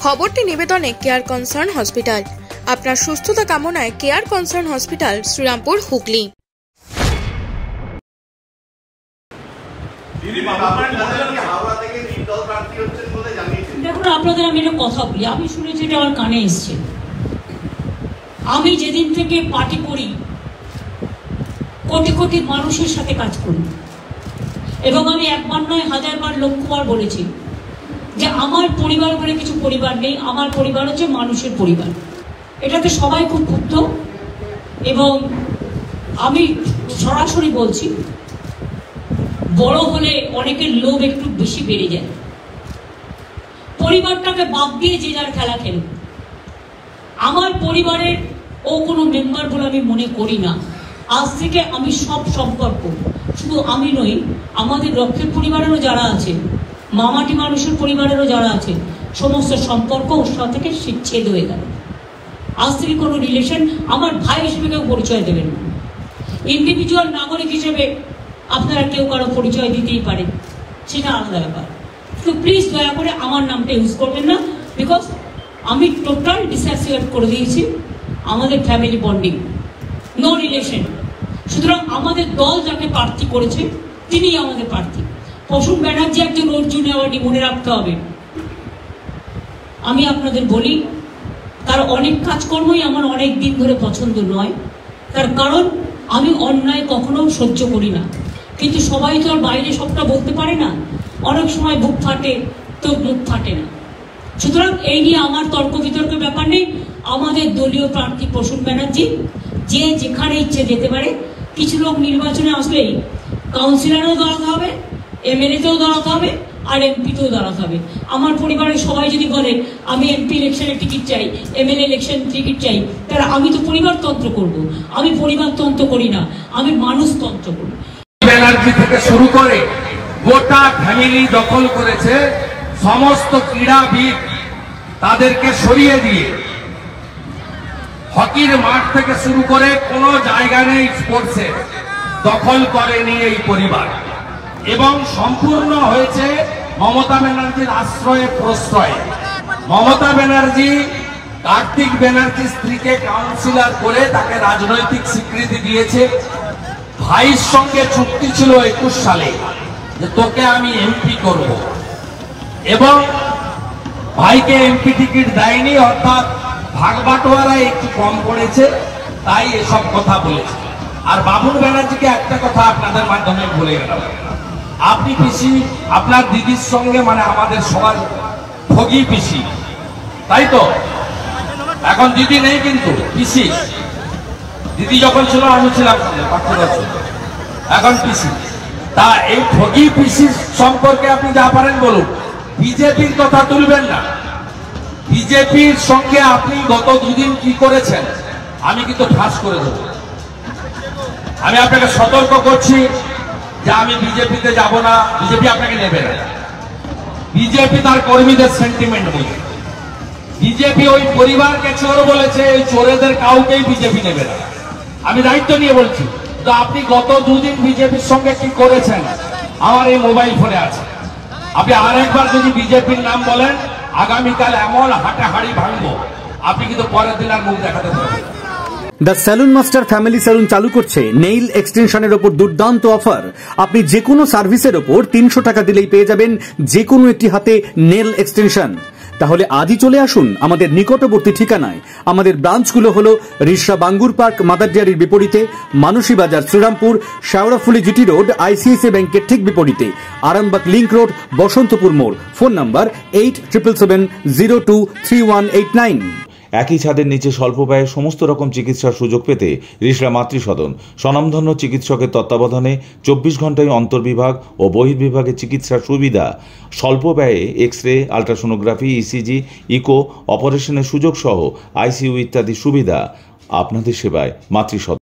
খবরটি নিবেদনে care concern hospital. আপনার সুস্থতা কামনায় care concern hospital, Serampore, Hooghly. দেখুন, আপনাদের আমি একটা কথা বলি, আমি শুনেছি, এটা আমার কানে এসছে। আমি যেদিন থেকে পার্টি করি, কোটি কোটি মানুষের সাথে কাজ করি, এবং আমি একবার নয় হাজারবার লক্ষবার বলেছি যে আমার পরিবার বলে কিছু পরিবার নেই, আমার পরিবার হচ্ছে মানুষের পরিবার। এটাতে সবাই খুব ক্ষুব্ধ, এবং আমি সরাসরি বলছি, বড় হলে অনেকের লোভ একটু বেশি বেড়ে যায়। পরিবারটাকে বাদ দিয়ে যে যার খেলা খেলে। আমার পরিবারের ও কোনো মেম্বার বলে আমি মনে করি না। আজ থেকে আমি সব সম্পর্ক, শুধু আমি নই, আমাদের রক্ষের পরিবারেরও যারা আছে, মামাটি মানুষের পরিবারেরও যারা আছে, সমস্ত সম্পর্ক ওর সাথে থেকে ছেদ হয়ে গেল। আজ থেকে কোনো রিলেশন আমার ভাই হিসেবে কেউ পরিচয় দেবেন না। ইন্ডিভিজুয়াল নাগরিক হিসেবে আপনারা কেউ কারো পরিচয় দিতেই পারে, সেটা আলাদা ব্যাপার। তো প্লিজ দয়া করে আমার নামটা ইউজ করবেন না, বিকজ আমি টোটাল ডিসঅ্যাসোসিয়েট করে দিয়েছি আমাদের ফ্যামিলি বন্ডিং, নো রিলেশন। সুতরাং আমাদের দল যাকে প্রার্থী করেছে তিনিই আমাদের প্রার্থী। প্রসূন ব্যানার্জি একজন অর্জুন অ্যাওয়ার্ডি, মনে রাখতে হবে। আমি আপনাদের বলি, তার অনেক কাজকর্মই আমার অনেক দিন ধরে পছন্দ নয়, তার কারণ আমি অন্যায় কখনো সহ্য করি না। কিন্তু সবাই তো আর বাইরে সবটা বলতে পারে না, অনেক সময় বুক ফাটে তো মুখ ফাটে না। সুতরাং এই নিয়ে আমার তর্ক বিতর্কের ব্যাপার নেই। আমাদের দলীয় প্রার্থী প্রসূন ব্যানার্জি, যে যেখানে ইচ্ছে যেতে পারে। কিছু লোক নির্বাচনে আসলেই কাউন্সিলরেও দাঁড়াতে হবে, এমএলএতেও দাঁড়াতে হবে, আর এমপিতেও দাঁড়াতে হবে। আমার পরিবারের সবাই যদি বলে আমি এমপি ইলেকশনের টিকিট চাই, এমএলএ ইলেকশন টিকিট চাই, তাহলে আমি তো পরিবারতন্ত্র করব। আমি পরিবারতন্ত্র করি না, আমি মানুষতন্ত্র করি। ব্যানার্জি থেকে শুরু করে গোটা ফ্যামিলি দখল করেছে। সমস্ত ক্রীড়াবিদ তাদেরকে সরিয়ে দিয়ে হকির মাঠ থেকে শুরু করে কোনো জায়গা নেই স্পোর্টসে, দখল করেনি এই পরিবার। এবং সম্পূর্ণ হয়েছে মমতা ব্যানার্জির আশ্রয়ে প্রশ্রয়ে। মমতা ব্যানার্জি কার্তিক ব্যানার্জির স্ত্রীকে কাউন্সিলর করে তাকে রাজনৈতিক স্বীকৃতি দিয়েছে। ভাইয়ের সঙ্গে চুক্তি ছিল 21 সালে যে তোকে আমি এমপি করব, এবং ভাইকে এমপি টিকিট দেয়নি, অর্থাৎ ভাগবাটোয়ারা একটু কম পড়েছে, তাই এসব কথা বলেছে। আর বাবুল ব্যানার্জিকে একটা কথা আপনাদের মাধ্যমে বলে গেলাম, আপনি পিসি আপনার দিদির সঙ্গে, মানে আমাদের সবার ভোগী পিসি, তাই তো? এখন দিদি নেই, কিন্তু পিসি। দিদি যখন ছিল আমি ছিলাম 5 বছর, এখন পিসি। তা এই ভোগী পিসি সম্পর্কে আপনি যা পারেন বলুন, বিজেপির কথা তুলবেন না। বিজেপির সঙ্গে আপনি গত 2 দিন কি করেছেন আমি কিন্তু ফাঁস করে দেব। আমি আপনাকে সতর্ক করছি যে আমি বিজেপিতে যাব না, বিজেপি আপনাকে নেবে না। বিজেপি তার কর্মীদের সেন্টিমেন্ট বোঝে। বিজেপি ওই পরিবারকে চোর বলেছে, ওই চোরেদের কাউকেই বিজেপি নেবে না। আমি দায়িত্ব নিয়ে বলছি। তো আপনি গত 2 দিন বিজেপির সঙ্গে কি করেছেন আমার এই মোবাইল ফোনে আছে। আপনি আরেকবার যদি বিজেপির নাম বলেন, আগামীকাল এমন হাঁটাহাড়ি ভাঙবো, আপনি কিন্তু পরের দিন আর মুখ দেখাতে পারবেন। The salon master family salon চালু করছে নেইল এক্সটেনশনের ওপর দুর্দান্ত অফার। আপনি যে কোনো সার্ভিসের ওপর 300 টাকা দিলেই পেয়ে যাবেন যে কোনো একটি হাতে নেল এক্সটেনশন। তাহলে আজই চলে আসুন আমাদের নিকটবর্তী ঠিকানায়। আমাদের ব্রাঞ্চগুলো হলো রিষড়া বাঙ্গুর পার্ক মাদার ডেয়ারির বিপরীতে, Manasi Bazar Serampore, Sheoraphuli GT road ICICI ব্যাংকের ঠিক বিপরীতে, আরামবাগ লিংক রোড বসন্তপুর মোড়। Phone number 8777023189। একই ছাদের নিচে স্বল্প ব্যয়ে সমস্ত রকম চিকিৎসার সুযোগ পেতে রিষড়া মাতৃসদন স্বনামধন্য চিকিৎসকের তত্ত্বাবধানে 24 ঘন্টায় অন্তর্বিভাগ ও বহির্বিভাগের চিকিৎসার সুবিধা, স্বল্প ব্যয়ে X ray, ultrasonography, ECG, eco অপারেশনের সুযোগ সহ আইসিইউ ইত্যাদি সুবিধা। আপনাদের সেবায় মাতৃসদন।